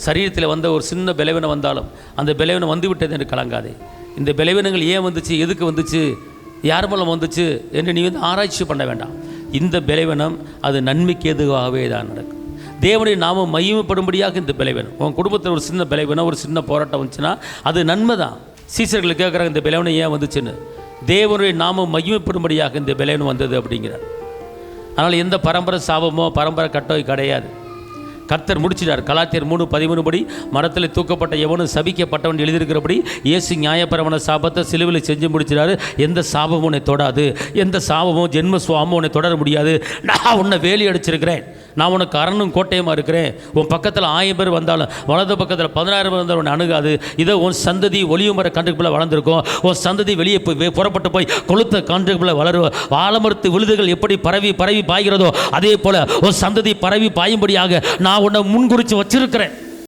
சரீரத்தில் வந்த ஒரு சின்ன பலவீனம் வந்தாலும் அந்த பலவீனம் வந்து விட்டது என்று கலங்காதே. இந்த பலவீனங்கள் ஏன் வந்துச்சு, எதுக்கு வந்துச்சு, யார் மூலம் வந்துச்சு என்று நீ ஆராய்ச்சி பண்ண வேண்டாம். இந்த பலவீனம் அது நன்மைக்கு எதுவாகவே தான் நடக்கும். தேவனுடைய நாமம் மகிமைப்படும்படியாக இந்த பலவீனம், உன் குடும்பத்தில் ஒரு சின்ன பலவீனம், ஒரு சின்ன போராட்டம் வந்துச்சுன்னா அது நன்மை தான். சீசர்கள் கேட்குறாங்க, இந்த பலவீனம் ஏன் வந்துச்சுன்னு. தேவனுடைய நாமம் மகிமைப்படும்படியாக இந்த பலவீனம் வந்தது அப்படிங்கிறார். அதனால் எந்த பரம்பரை சாபமோ பரம்பரை கட்டோ கிடையாது. கர்த்தர் முடிச்சிட்டார். கலாத்தியர் 3:13 படி மரத்தில் தூக்கப்பட்ட எவனும் சபிக்கப்பட்டவன் எழுதியிருக்கிறபடி இயேசு நியாயப்பிரமாண சாபத்தை சிலுவையில் செஞ்சு முடிச்சிட்டாரு. எந்த சாபமும் உன்னை தொடாது, எந்த சாபமும் ஜென்ம சுவாமும் உன்னை தொடர முடியாது. நான் உன்னை வேலி அடிச்சிருக்கிறேன், நான் உனக்கு அரணும் கோட்டையமாக இருக்கிறேன். உன் பக்கத்தில் 1000 பேர் வந்தாலும் வலது பக்கத்தில் 10000 பேர் வந்தாலும் உன்னை அணுகாது. இதை உன் சந்ததி ஒளியும் மர கன்றுக்குள்ளே வளர்ந்துருக்கும். உன் சந்ததி வெளியே போய் புறப்பட்டு போய் கொளுத்த கன்றுக்குள்ளே வளரும். வாழமரத்து விழுதுகள் எப்படி பரவி பாய்கிறதோ அதே போல் உன் சந்ததி பரவி பாயும்படியாக நான் உன்னை முன்குறித்து வச்சிருக்கிறேன்.